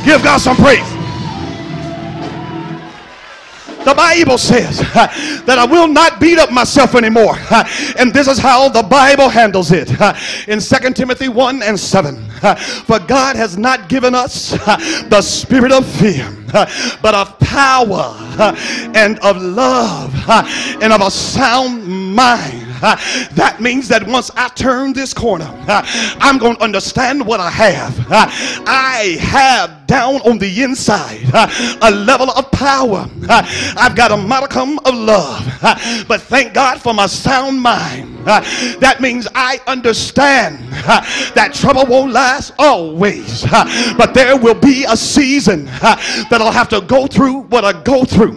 Give God some praise. The Bible says that I will not beat up myself anymore. And this is how the Bible handles it. In 2 Timothy 1:7. For God has not given us the spirit of fear, but of power and of love and of a sound mind. That means that once I turn this corner, I'm going to understand what I have. I have down on the inside a level of power. I've got a modicum of love, but thank God for my sound mind. That means I understand that trouble won't last always, but there will be a season that I'll have to go through what I go through.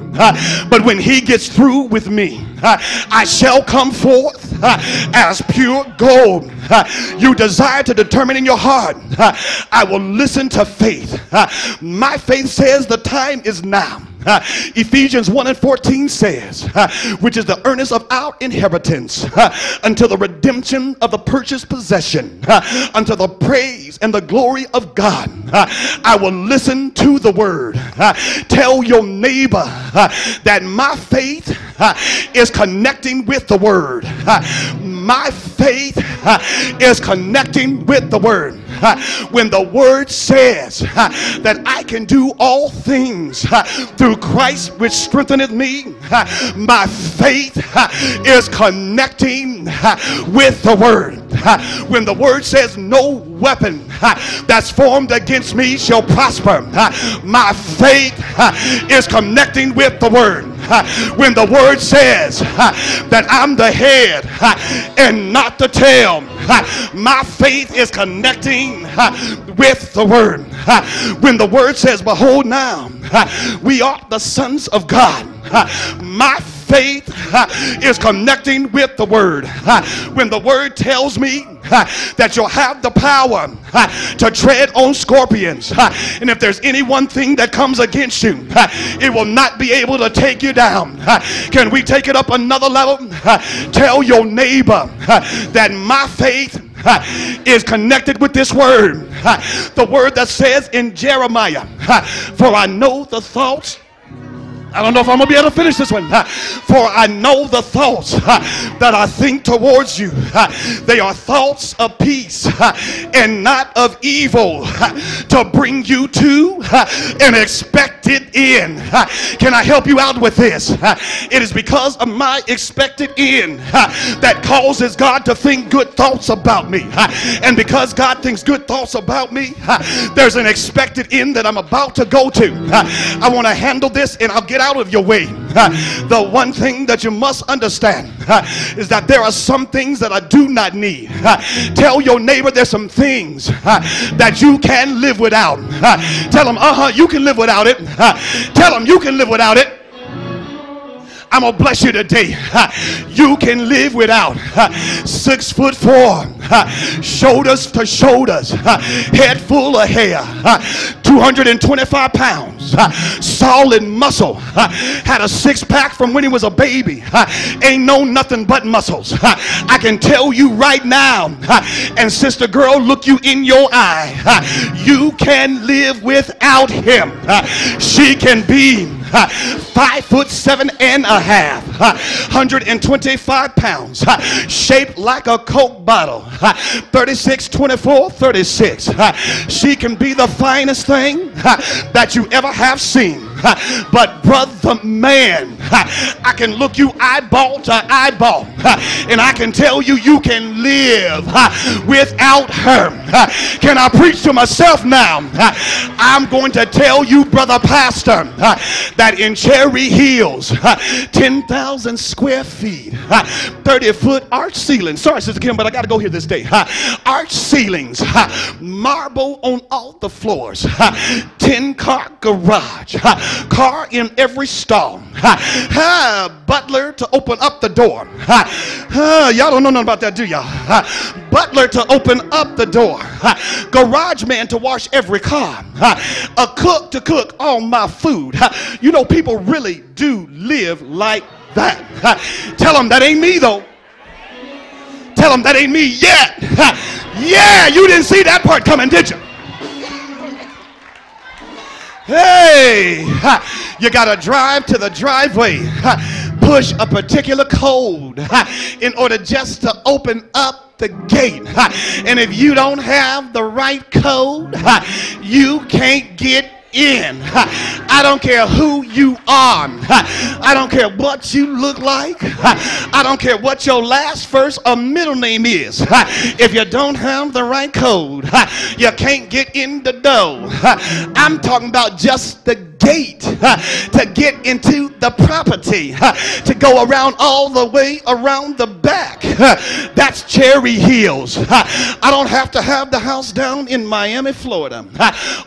But when he gets through with me, I shall come forth as pure gold. You desire to determine in your heart, I will listen to faith. My faith says the time is now. Ephesians 1:14 says, which is the earnest of our inheritance until the redemption of the purchased possession, unto the praise and the glory of God. I will listen to the word. Tell your neighbor that my faith is connecting with the word. My faith is connecting with the word. When the word says that I can do all things through Christ which strengtheneth me, my faith is connecting with the word. When the word says no weapon that's formed against me shall prosper, my faith is connecting with the word. When the word says that I'm the head and not the tail, my faith is connecting with the word. When the word says, behold now, we are the sons of God, my faith is connecting with the word. When the word tells me that you'll have the power to tread on scorpions, and if there's any one thing that comes against you, it will not be able to take you down. Can we take it up another level? Tell your neighbor that my faith is connected with this word. The word that says in Jeremiah, for I know the thoughts, I don't know if I'm going to be able to finish this one. For I know the thoughts that I think towards you. They are thoughts of peace and not of evil, to bring you to an expected end. Can I help you out with this? It is because of my expected end that causes God to think good thoughts about me. And because God thinks good thoughts about me, there's an expected end that I'm about to go to. I want to handle this and I'll get out of your way. The one thing that you must understand is that there are some things that I do not need. Tell your neighbor there's some things that you can live without. Tell them, you can live without it. Tell them you can live without it. I'm gonna bless you today. You can live without 6'4", shoulders to shoulders, head full of hair, 225 pounds, solid muscle, had a six-pack from when he was a baby, ain't known nothing but muscles. I can tell you right now, and sister girl, look you in your eye, you can live without him. She can be 5'7.5", 125 pounds, shaped like a Coke bottle, 36, 24, 36. She can be the finest thing that you ever have seen. But brother man, I can look you eyeball to eyeball, and I can tell you you can live without her. Can I preach to myself now? I'm going to tell you, brother pastor, that in Cherry Hills, 10,000 square feet, 30-foot arch ceilings. Sorry, Sister Kim, but I got to go here this day. Arch ceilings, marble on all the floors, 10-car garage, car in every stall, butler to open up the door. Y'all don't know nothing about that, do y'all? Butler to open up the door, garage man to wash every car, a cook to cook all my food. You know, people really do live like that. Tell them that ain't me though. Tell them that ain't me yet. Yeah, you didn't see that part coming, did you? Hey, you got to drive to the driveway, push a particular code in order just to open up the gate. And if you don't have the right code, you can't get in. I don't care who you are. I don't care what you look like. I don't care what your last, first, or middle name is. If you don't have the right code, you can't get in the door. I'm talking about just the gate to get into the property, to go around all the way around the back. That's Cherry Hills. I don't have to have the house down in Miami, Florida,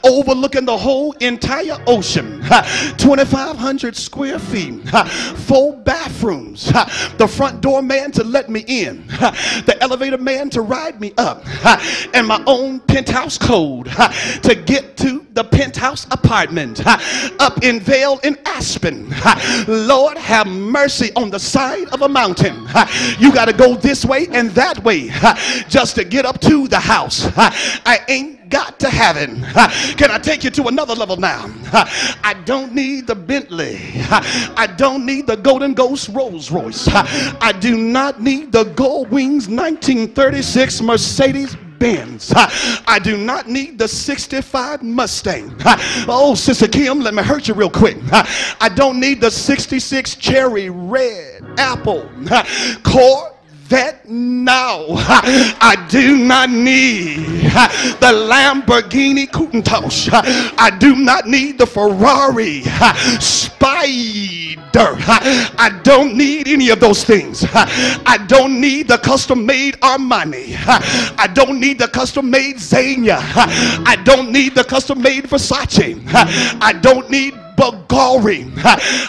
overlooking the whole entire ocean. 2,500 square feet, 4 bathrooms, the front door man to let me in, the elevator man to ride me up, and my own penthouse code to get to the penthouse apartment up in Vale in Aspen. Lord, have mercy, on the side of a mountain. You got to go this way and that way just to get up to the house. I ain't got to heaven. Can I take you to another level now? I don't need the Bentley. I don't need the Golden Ghost Rolls Royce. I do not need the Gold Wings 1936 Mercedes Benz. I do not need the 65 Mustang. Oh, Sister Kim, let me hurt you real quick. I don't need the 66 Cherry Red Apple Corvette. No, I do not need the Lamborghini Countach. I do not need the Ferrari Spider. I don't need any of those things. I don't need the custom-made Armani. I don't need the custom-made Zegna. I don't need the custom-made Versace. I don't need Bulgari.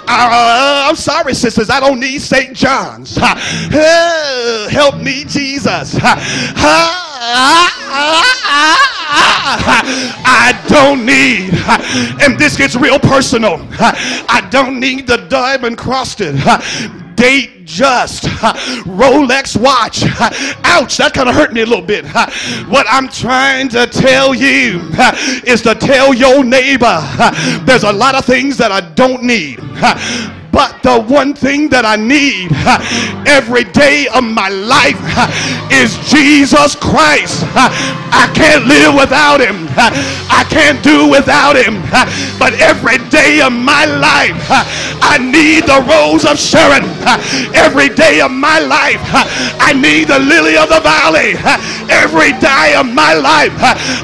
I'm sorry, sisters, I don't need St. John's. Help me, Jesus. I don't need, and this gets real personal, I don't need the diamond crusted date just Rolex watch. Ouch, that kind of hurt me a little bit. What I'm trying to tell you is to tell your neighbor there's a lot of things that I don't need, but the one thing that I need every day of my life is Jesus Christ. I can't live without him. I can't do without him. But every day of my life, I need the rose of Sharon. Every day of my life, I need the lily of the valley. Every day of my life,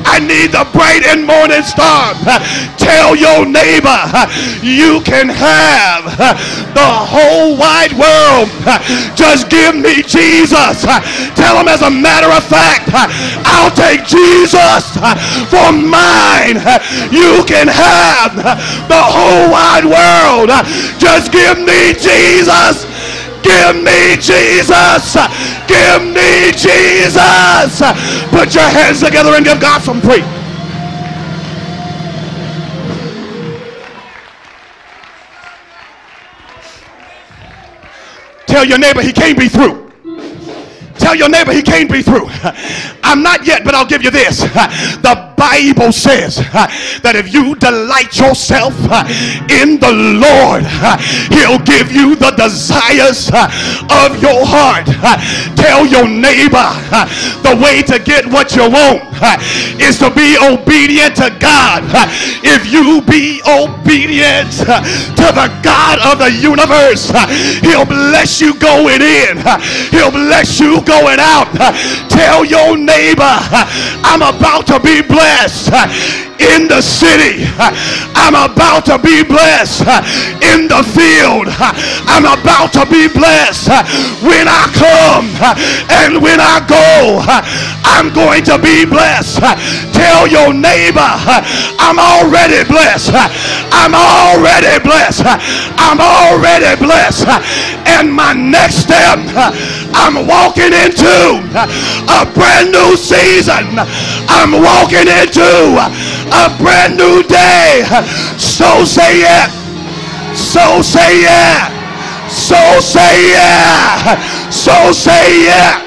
I need the bright and morning star. Tell your neighbor you can have the whole wide world. Just give me Jesus. Tell him, as a matter of fact, I'll take Jesus for mine. You can have the whole wide world. Just give me Jesus. Give me Jesus. Give me Jesus. Put your hands together and give God some praise. Tell your neighbor he can't be through. Tell your neighbor he can't be through. I'm not yet, but I'll give you this. The Bible says that if you delight yourself in the Lord, he'll give you the desires of your heart. Tell your neighbor the way to get what you want is to be obedient to God. If you be obedient to the God of the universe, he'll bless you going in. He'll bless you going out. Tell your neighbor, I'm about to be blessed in the city. I'm about to be blessed in the field. I'm about to be blessed when I come and when I go. I'm going to be blessed. Tell your neighbor, I'm already blessed. I'm already blessed. I'm already blessed. And my next step, I'm walking into a brand new season. I'm walking into a brand new day. So say yeah. So say yeah. So say yeah. So say yeah.